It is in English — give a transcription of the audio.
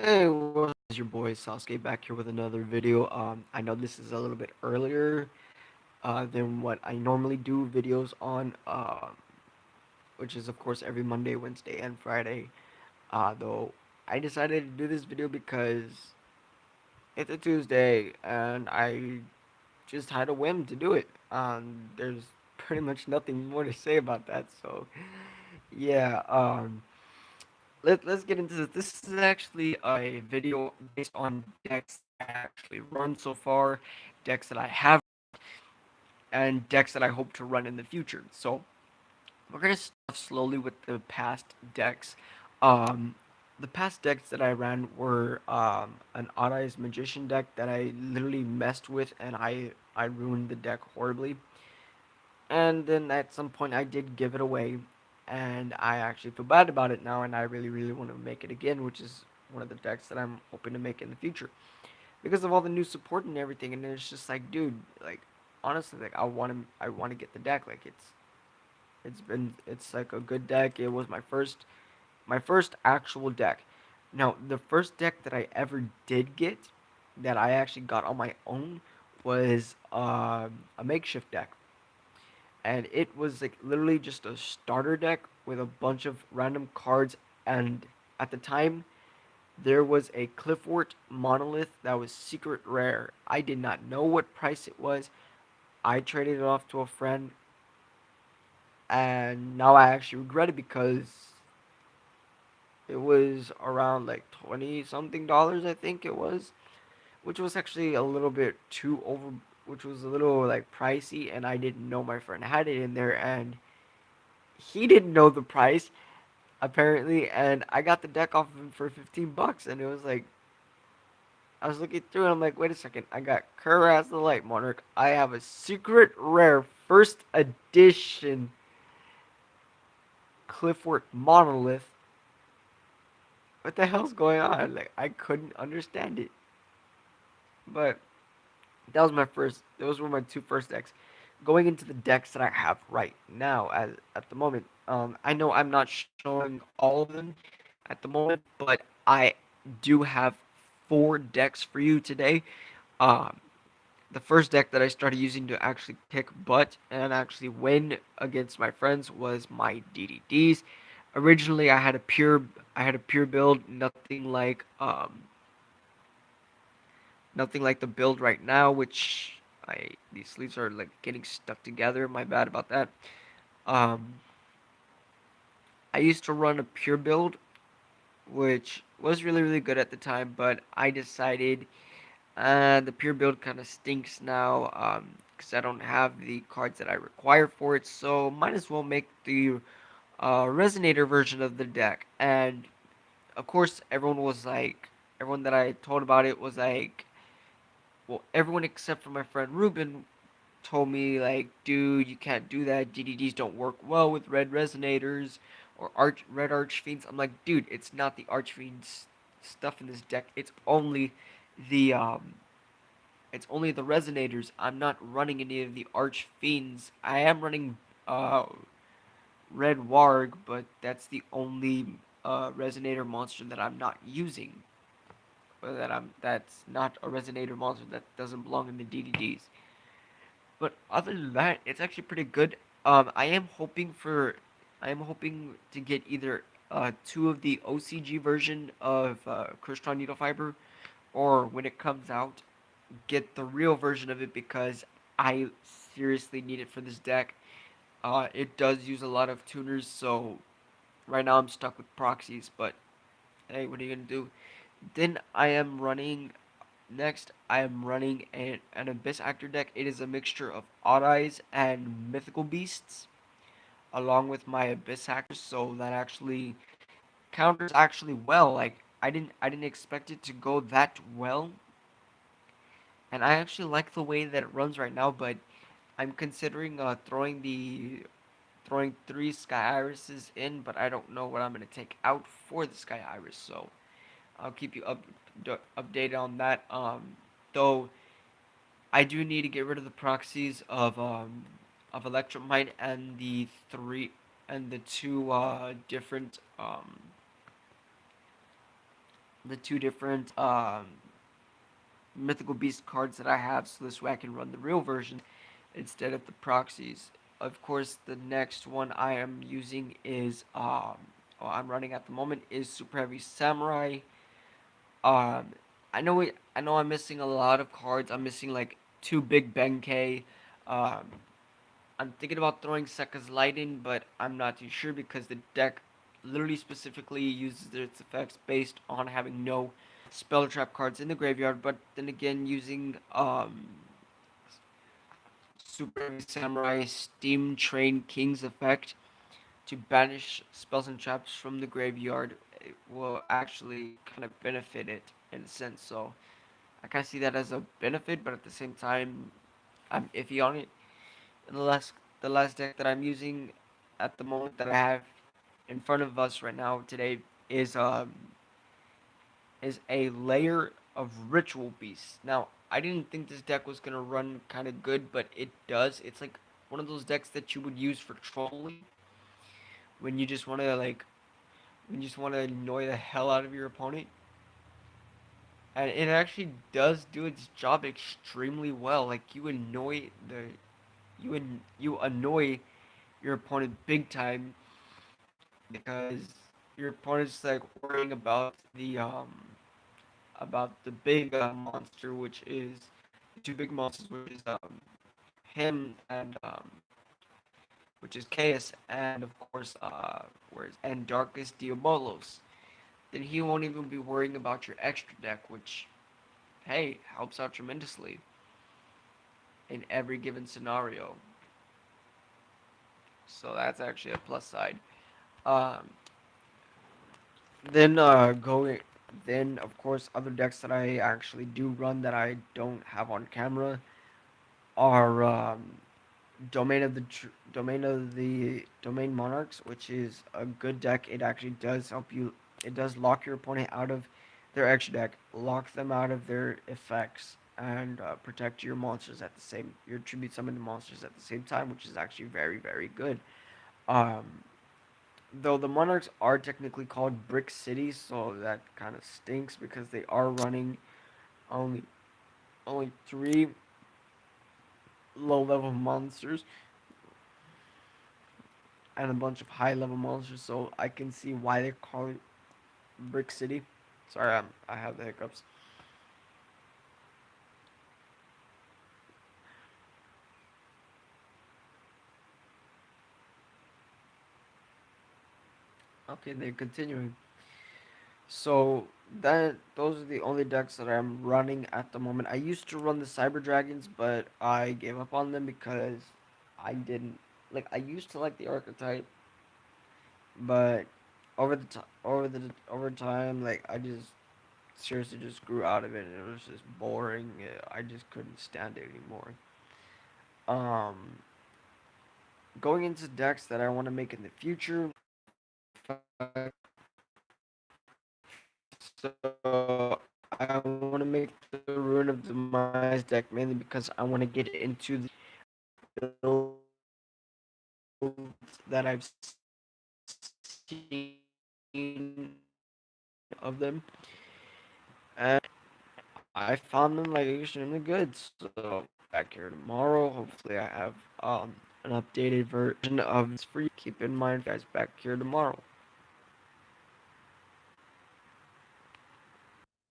Hey, what's your boy Sasuke back here with another video. I know this is a little bit earlier than what I normally do videos on, which is of course every Monday, Wednesday, and Friday. Though I decided to do this video because it's a Tuesday and I just had a whim to do it. There's pretty much nothing more to say about that. So yeah, let's get into this. This is actually a video based on decks I actually run so far, decks that I have, and decks that I hope to run in the future. So we're gonna start slowly with the past decks. Um, the past decks that I ran were an Odd Eyes Magician deck that I literally messed with, and I ruined the deck horribly. And then at some point I did give it away, and I actually feel bad about it now, and I really want to make it again, which is one of the decks that I'm hoping to make in the future because of all the new support and everything. And it's just like, dude, like honestly, like I want to get the deck. Like it's like a good deck. It was my first actual deck. Now the first deck that I ever did get, that I actually got on my own, was a makeshift deck, and it was like literally just a starter deck with a bunch of random cards. And at the time, there was a Cliffort monolith that was secret rare. I did not know what price it was. I traded it off to a friend, and now I actually regret it because it was around like 20 something dollars, I think it was, which was actually a little bit too over, which was a little like pricey, and I didn't know my friend had it in there, and he didn't know the price apparently, and I got the deck off of him for 15 bucks, and it was like I was looking through and I'm like, wait a second, I got Kuraz the Light Monarch. I have a secret rare first edition Clifford Monolith. What the hell's going on? Like I couldn't understand it. But those were my two first decks. Going into the decks that I have right now at the moment. I know I'm not showing all of them at the moment, but I do have four decks for you today. Um, the first deck that I started using to actually kick butt and actually win against my friends was my DDDs. Originally, I had a pure build, nothing like the build right now, which I these sleeves are like getting stuck together. My bad about that. Um, I used to run a pure build, which was really good at the time, but I decided the pure build kind of stinks now because I don't have the cards that I require for it. So might as well make the Resonator version of the deck. And of course, everyone that I told about it was like, well, everyone except for my friend Ruben told me like, dude, you can't do that. DDDs don't work well with red resonators or red archfiends. I'm like, dude, it's not the archfiends stuff in this deck. The um, it's only the resonators. I'm not running any of the archfiends. I am running uh red warg, but that's the only resonator monster that I'm not using. Or that's not a resonator monster that doesn't belong in the DDDs. But other than that, it's actually pretty good. I am hoping to get either two of the OCG version of Crystron Needle Fiber, or when it comes out, get the real version of it because I seriously need it for this deck. It does use a lot of tuners, so right now I'm stuck with proxies. But hey, what are you gonna do? Then I am running an Abyss Actor deck. It is a mixture of Odd Eyes and Mythical Beasts, along with my Abyss Actors, so that actually counters actually well. Like I didn't expect it to go that well, and I actually like the way that it runs right now. But I'm considering throwing three Sky Irises in, but I don't know what I'm gonna take out for the Sky Iris. So I'll keep you updated on that. Though I do need to get rid of the proxies of Electromite and the two different the two different mythical beast cards that I have, so this way I can run the real version instead of the proxies. Of course, the next one I am using is or I'm running at the moment is Super Heavy Samurai. Um, I know I'm missing a lot of cards. I'm missing like two Big Benkei. Um, I'm thinking about throwing Sekka's Light in, but I'm not too sure because the deck literally specifically uses its effects based on having no spell trap cards in the graveyard. But then again, using Super Heavy Samurai Steam Train King's effect to banish spells and traps from the graveyard, it will actually kind of benefit it in a sense. So I kind of see that as a benefit, but at the same time, I'm iffy on it. And the last deck that I'm using at the moment that I have in front of us right now today is a layer of Ritual Beasts. Now I didn't think this deck was gonna run kind of good, but it does. It's like one of those decks that you would use for trolling when you just want to when you just want to annoy the hell out of your opponent. And it actually does do its job extremely well. Like you annoy your opponent big time because your opponent's like worrying about the big monster, which is the two big monsters, which is him and which is Chaos, and of course where's and Darkest Diabolos. Then he won't even be worrying about your extra deck, which hey helps out tremendously in every given scenario. So that's actually a plus side. Um, then going then of course other decks that I actually do run that I don't have on camera are Domain Monarchs, which is a good deck. It actually does help you. It does lock your opponent out of their extra deck, lock them out of their effects, and protect your monsters at the same your tribute summoned monsters at the same time, which is actually very good. Um, though the Monarchs are technically called Brick Cities, so that kind of stinks because they are running only three low level monsters and a bunch of high level monsters, so I can see why they call it Brick City. Sorry, I have the hiccups. Okay, they're continuing. So that those are the only decks that I'm running at the moment. I used to run the Cyber Dragons, but I gave up on them because I didn't like. I used to like the archetype, but over time, like I just seriously just grew out of it, and it was just boring. I just couldn't stand it anymore. Um, Going into decks that I want to make in the future. So I want to make the Ruin of Demise deck mainly because I want to get into the builds that I've seen of them, and I found them like extremely good. So back here tomorrow. Hopefully, I have an updated version of this for you. Keep in mind, guys, back here tomorrow.